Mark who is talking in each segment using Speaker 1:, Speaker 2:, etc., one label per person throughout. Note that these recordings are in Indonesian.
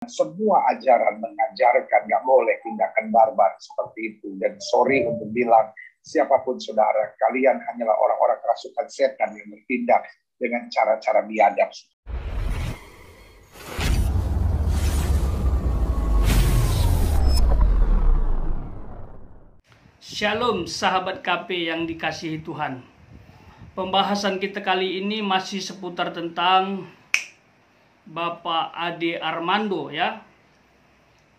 Speaker 1: Semua ajaran mengajarkan nggak boleh tindakan barbar seperti itu. Dan sorry untuk bilang, siapapun saudara, kalian hanyalah orang-orang kerasukan setan yang bertindak dengan cara-cara biadab.
Speaker 2: Shalom sahabat KP yang dikasihi Tuhan. Pembahasan kita kali ini masih seputar tentang Bapak Ade Armando ya.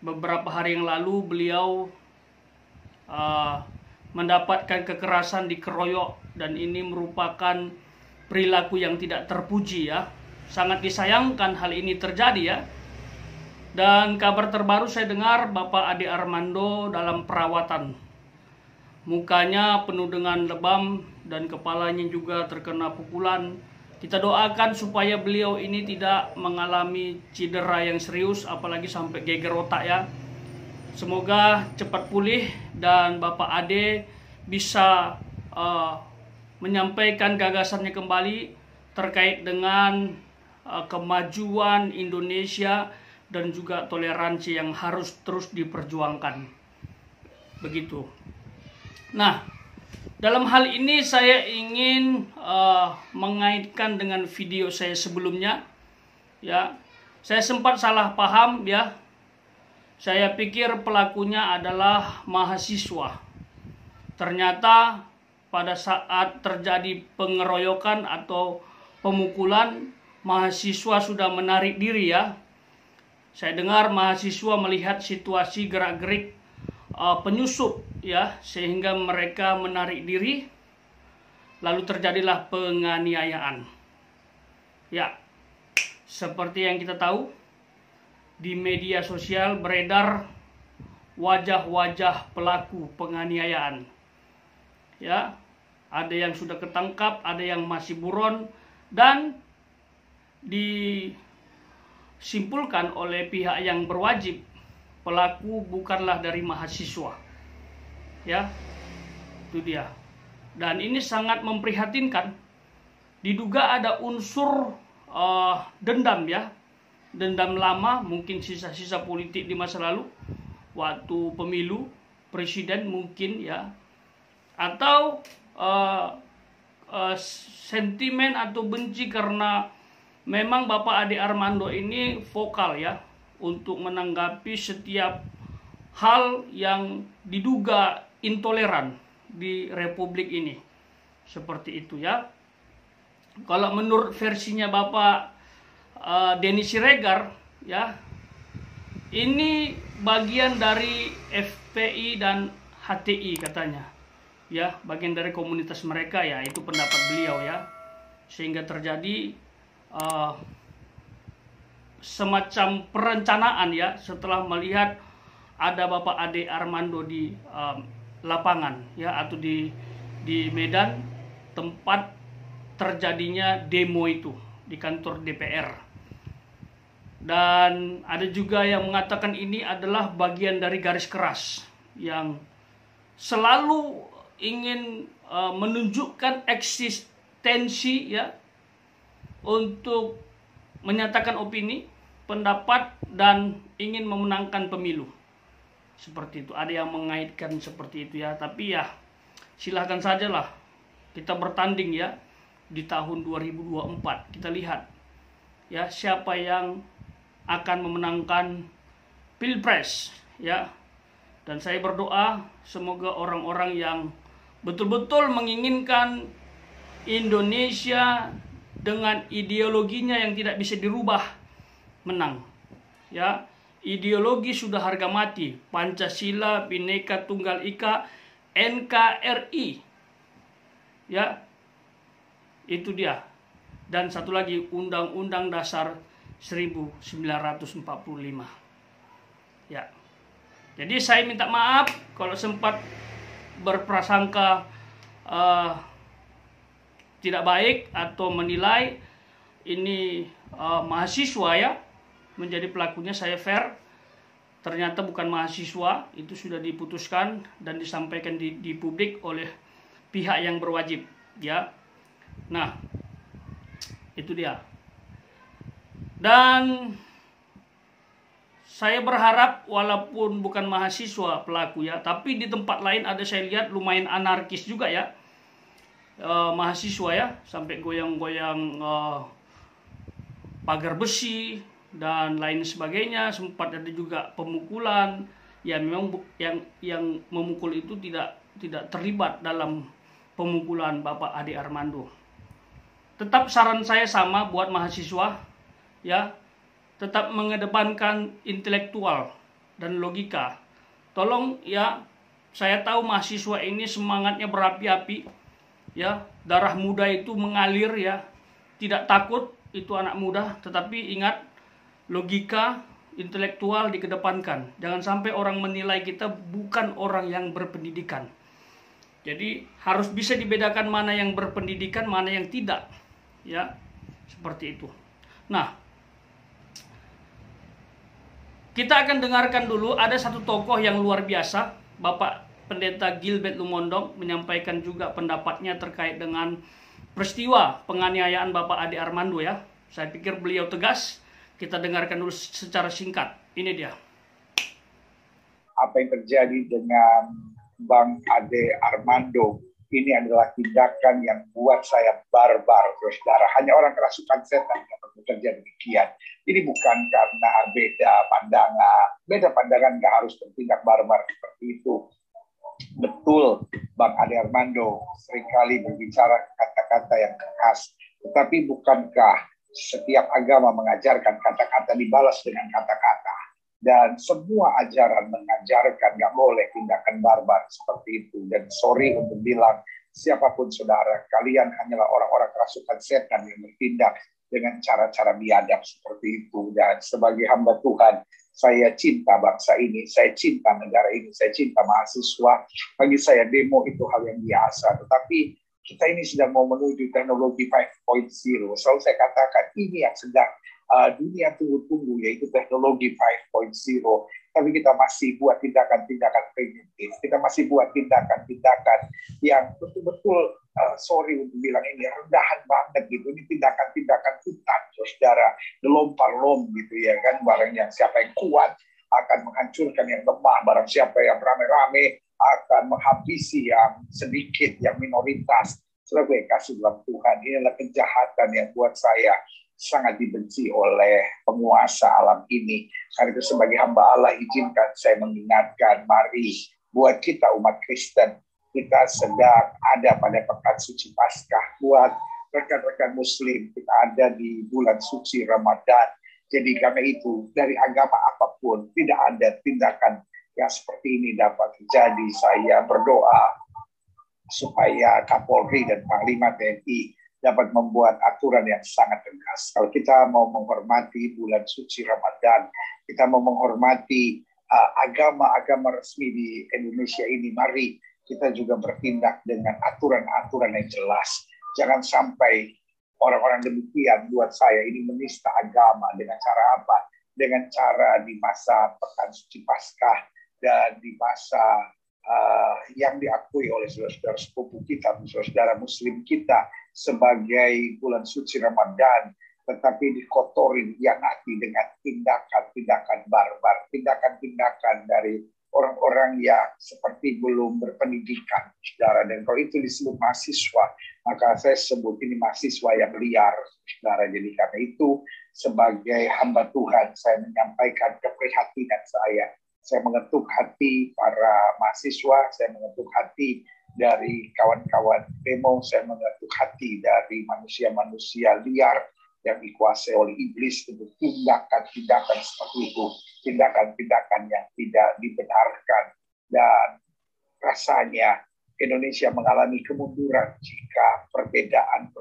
Speaker 2: Beberapa hari yang lalu beliau mendapatkan kekerasan, dikeroyok, dan ini merupakan perilaku yang tidak terpuji ya. Sangat disayangkan hal ini terjadi ya. Dan kabar terbaru saya dengar Bapak Ade Armando dalam perawatan. Mukanya penuh dengan lebam dan kepalanya juga terkena pukulan. Kita doakan supaya beliau ini tidak mengalami cedera yang serius, apalagi sampai geger otak ya. Semoga cepat pulih dan Bapak Ade bisa menyampaikan gagasannya kembali terkait dengan kemajuan Indonesia dan juga toleransi yang harus terus diperjuangkan. Begitu. Nah, dalam hal ini saya ingin mengaitkan dengan video saya sebelumnya ya. Saya sempat salah paham ya. Saya pikir pelakunya adalah mahasiswa. Ternyata pada saat terjadi pengeroyokan atau pemukulan, mahasiswa sudah menarik diri ya. Saya dengar mahasiswa melihat situasi gerak-gerik penyusup ya, sehingga mereka menarik diri, lalu terjadilah penganiayaan ya. Seperti yang kita tahu, di media sosial beredar wajah-wajah pelaku penganiayaan ya. Ada yang sudah ketangkap, ada yang masih buron, dan disimpulkan oleh pihak yang berwajib pelaku bukanlah dari mahasiswa ya. Itu dia. Dan ini sangat memprihatinkan. Diduga ada unsur dendam ya. Dendam lama, mungkin sisa-sisa politik di masa lalu waktu pemilu presiden mungkin ya. Atau sentimen atau benci karena memang Bapak Ade Armando ini vokal ya untuk menanggapi setiap hal yang diduga intoleran di republik ini. Seperti itu ya. Kalau menurut versinya Bapak Denny Siregar ya, ini bagian dari FPI dan HTI katanya ya, bagian dari komunitas mereka ya, itu pendapat beliau ya. Sehingga terjadi semacam perencanaan ya, setelah melihat ada Bapak Ade Armando di lapangan ya, atau di Medan tempat terjadinya demo itu, di kantor DPR. Dan ada juga yang mengatakan ini adalah bagian dari garis keras yang selalu ingin menunjukkan eksistensi ya, untuk menyatakan opini, pendapat, dan ingin memenangkan pemilu. Seperti itu. Ada yang mengaitkan seperti itu ya. Tapi ya silahkan sajalah. Kita bertanding ya di tahun 2024. Kita lihat ya siapa yang akan memenangkan Pilpres ya. Dan saya berdoa semoga orang-orang yang betul-betul menginginkan Indonesia dengan ideologinya yang tidak bisa dirubah menang ya. Ideologi sudah harga mati, Pancasila, Bhinneka Tunggal Ika, NKRI ya, itu dia. Dan satu lagi, Undang-Undang Dasar 1945 ya. Jadi saya minta maaf kalau sempat berprasangka tidak baik atau menilai ini mahasiswa ya menjadi pelakunya. Saya fair, ternyata bukan mahasiswa, itu sudah diputuskan dan disampaikan di publik oleh pihak yang berwajib ya. Nah, itu dia. Dan saya berharap walaupun bukan mahasiswa pelaku ya, tapi di tempat lain ada saya lihat lumayan anarkis juga ya, mahasiswa ya, sampai goyang-goyang pagar besi dan lain sebagainya. Sempat ada juga pemukulan. Ya memang yang memukul itu tidak terlibat dalam pemukulan Bapak Ade Armando. Tetap saran saya sama buat mahasiswa ya, tetap mengedepankan intelektual dan logika. Tolong ya, saya tahu mahasiswa ini semangatnya berapi-api ya, darah muda itu mengalir ya, tidak takut itu anak muda, tetapi ingat logika intelektual dikedepankan. Jangan sampai orang menilai kita bukan orang yang berpendidikan. Jadi harus bisa dibedakan mana yang berpendidikan, mana yang tidak ya, seperti itu. Nah, kita akan dengarkan dulu, ada satu tokoh yang luar biasa, Bapak Pendeta Gilbert Lumondong menyampaikan juga pendapatnya terkait dengan peristiwa penganiayaan Bapak Ade Armando ya. Saya pikir beliau tegas. Kita dengarkan dulu secara singkat. Ini dia.
Speaker 1: Apa yang terjadi dengan Bang Ade Armando ini adalah tindakan yang buat saya barbar, saudara. Hanya orang kerasukan setan yang bekerja demikian. Ini bukan karena beda pandangan nggak harus bertindak barbar seperti itu. Betul, Bang Ade Armando seringkali berbicara kata-kata yang keras. Tetapi bukankah setiap agama mengajarkan kata-kata dibalas dengan kata-kata? Dan semua ajaran mengajarkan nggak boleh tindakan barbar seperti itu. Dan sorry untuk bilang, siapapun saudara, kalian hanyalah orang-orang kerasukan setan yang bertindak dengan cara-cara biadab seperti itu. Dan sebagai hamba Tuhan, saya cinta bangsa ini, saya cinta negara ini, saya cinta mahasiswa. Bagi saya demo itu hal yang biasa. Tetapi kita ini sedang mau menuju teknologi 5.0. Selalu saya katakan ini yang sedang dunia tunggu-tunggu, yaitu teknologi 5.0. Tapi kita masih buat tindakan-tindakan primitif. Kita masih buat tindakan-tindakan yang betul-betul, sorry untuk bilang ini, rendahan banget gitu. Ini tindakan-tindakan hutan, saudara. Lompat-lom gitu ya kan. Barang yang siapa yang kuat akan menghancurkan yang lemah. Barang siapa yang rame-rame akan menghabisi yang sedikit, yang minoritas. Sebagai kasih dalam Tuhan, inilah kejahatan yang buat saya sangat dibenci oleh penguasa alam ini. Karena itu sebagai hamba Allah, izinkan saya mengingatkan, mari buat kita umat Kristen, kita sedang ada pada pekan suci Paskah. Buat rekan-rekan Muslim, kita ada di bulan suci Ramadan. Jadi karena itu, dari agama apapun, tidak ada tindakan yang seperti ini dapat terjadi. Saya berdoa supaya Kapolri dan Panglima TNI dapat membuat aturan yang sangat tegas. Kalau kita mau menghormati bulan suci Ramadan, kita mau menghormati agama-agama resmi di Indonesia ini, mari kita juga bertindak dengan aturan-aturan yang jelas. Jangan sampai orang-orang demikian buat saya ini menista agama. Dengan cara apa? Dengan cara di masa pekan suci Paskah dan di masa yang diakui oleh saudara-saudara sepupu kita, saudara Muslim kita sebagai bulan suci Ramadan, tetapi dikotori, dihianati dengan tindakan-tindakan barbar, tindakan-tindakan dari orang-orang yang seperti belum berpendidikan, saudara. Dan kalau itu disebut mahasiswa, maka saya sebut ini mahasiswa yang liar, saudara. Jadi karena itu, sebagai hamba Tuhan, saya menyampaikan keprihatinan saya. Saya mengetuk hati para mahasiswa, saya mengetuk hati dari kawan-kawan demo, saya mengetuk hati dari manusia-manusia liar yang dikuasai oleh iblis untuk tindakan-tindakan seperti itu, tindakan-tindakan yang tidak dibenarkan. Dan rasanya Indonesia mengalami kemunduran jika perbedaan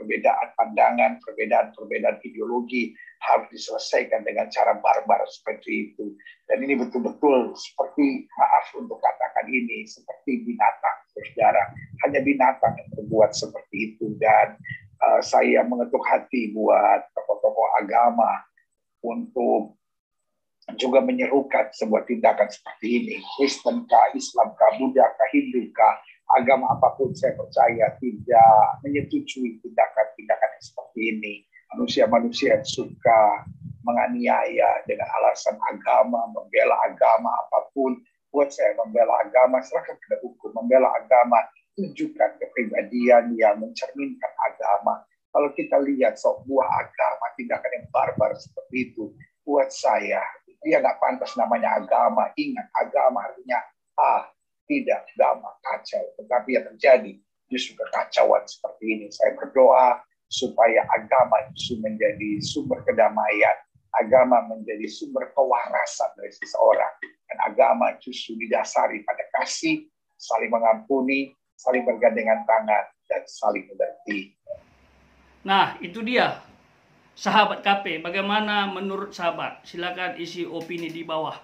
Speaker 1: pandangan, perbedaan ideologi harus diselesaikan dengan cara barbar seperti itu. Dan ini betul-betul seperti, maaf untuk katakan ini, seperti binatang, saudara. Hanya binatang yang berbuat seperti itu. Dan saya mengetuk hati buat tokoh-tokoh agama untuk juga menyerukan sebuah tindakan seperti ini. Kristen kah, Islam kah, Buddha kah, Hindu kah, agama apapun saya percaya tidak menyetujui tindakan-tindakan yang seperti ini. Manusia-manusia yang suka menganiaya dengan alasan agama, membela agama apapun. Buat saya membela agama, serahkan pada hukum. Membela agama, tunjukkan kepribadian yang mencerminkan agama. Kalau kita lihat sebuah agama, tindakan yang barbar seperti itu, buat saya, dia nggak pantas namanya agama. Ingat, agama artinya tidak agama, kacau. Tetapi yang terjadi justru kekacauan seperti ini. Saya berdoa supaya agama justru menjadi sumber kedamaian. Agama menjadi sumber kewarasan dari seseorang. Dan agama justru didasari pada kasih, saling mengampuni, saling bergandengan tangan, dan saling mengerti.
Speaker 2: Nah, itu dia. Sahabat KP, bagaimana menurut sahabat? Silakan isi opini di bawah,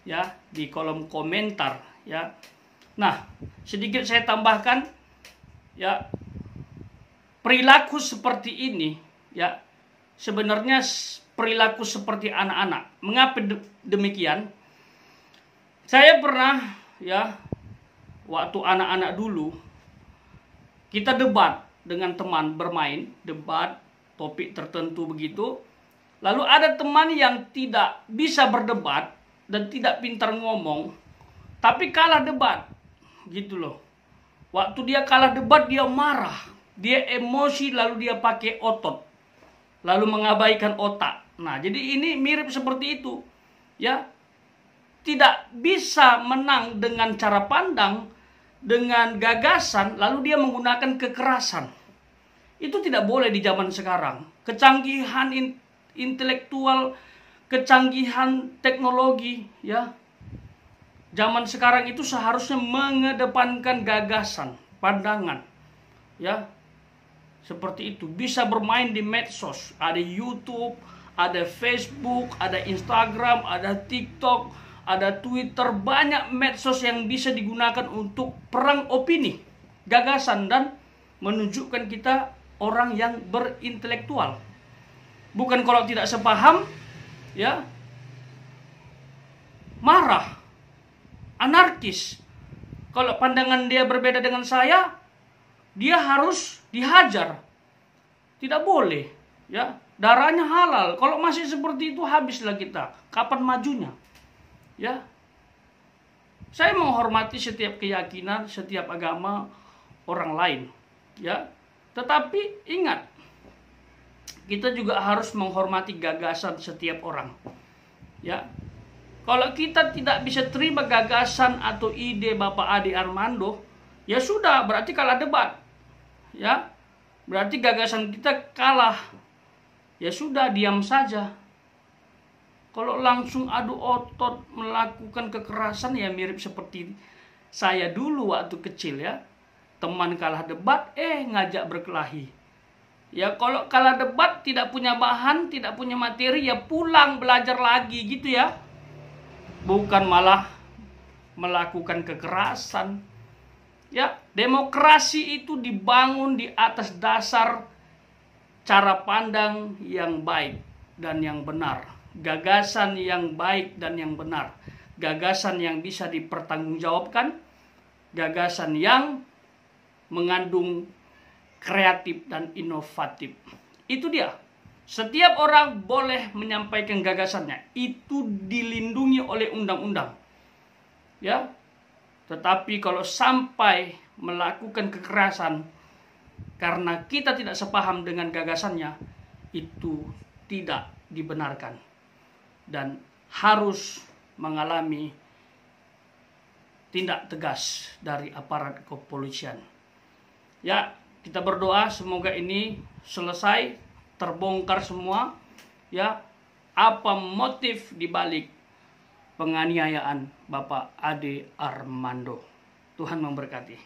Speaker 2: ya, di kolom komentar, ya. Nah, sedikit saya tambahkan, ya, perilaku seperti ini, ya, sebenarnya perilaku seperti anak-anak. Mengapa demikian? Saya pernah, ya, waktu anak-anak dulu, kita debat dengan teman, bermain, debat, topik tertentu begitu. Lalu ada teman yang tidak bisa berdebat dan tidak pintar ngomong, tapi kalah debat, gitu loh. Waktu dia kalah debat, dia marah, dia emosi, lalu dia pakai otot, lalu mengabaikan otak. Nah, jadi ini mirip seperti itu, ya. Tidak bisa menang dengan cara pandang, dengan gagasan, lalu dia menggunakan kekerasan. Itu tidak boleh di zaman sekarang. Kecanggihan intelektual, kecanggihan teknologi, ya. Zaman sekarang itu seharusnya mengedepankan gagasan, pandangan, ya. Seperti itu. Bisa bermain di medsos, ada YouTube, ada Facebook, ada Instagram, ada TikTok, ada Twitter, banyak medsos yang bisa digunakan untuk perang opini, gagasan, dan menunjukkan kita orang yang berintelektual. Bukan kalau tidak sepaham, ya, marah, anarkis. Kalau pandangan dia berbeda dengan saya, dia harus dihajar. Tidak boleh, ya. Darahnya halal. Kalau masih seperti itu, habislah kita. Kapan majunya? Ya. Saya menghormati setiap keyakinan, setiap agama orang lain, ya. Tetapi ingat, kita juga harus menghormati gagasan setiap orang, ya. Kalau kita tidak bisa terima gagasan atau ide Bapak Ade Armando, ya sudah, berarti kalah debat, ya. Berarti gagasan kita kalah. Ya sudah, diam saja. Kalau langsung adu otot melakukan kekerasan, ya mirip seperti saya dulu waktu kecil, ya. Teman kalah debat, ngajak berkelahi. Ya kalau kalah debat, tidak punya bahan, tidak punya materi, ya pulang belajar lagi gitu, ya. Bukan malah melakukan kekerasan. Ya, demokrasi itu dibangun di atas dasar cara pandang yang baik dan yang benar. Gagasan yang baik dan yang benar. Gagasan yang bisa dipertanggungjawabkan. Gagasan yang mengandung kreatif dan inovatif. Itu dia. Setiap orang boleh menyampaikan gagasannya. Itu dilindungi oleh undang-undang. Ya. Tetapi kalau sampai melakukan kekerasan karena kita tidak sepaham dengan gagasannya, itu tidak dibenarkan dan harus mengalami tindak tegas dari aparat kepolisian. Ya, kita berdoa semoga ini selesai, terbongkar semua, ya, apa motif dibalik penganiayaan Bapak Ade Armando. Tuhan memberkati.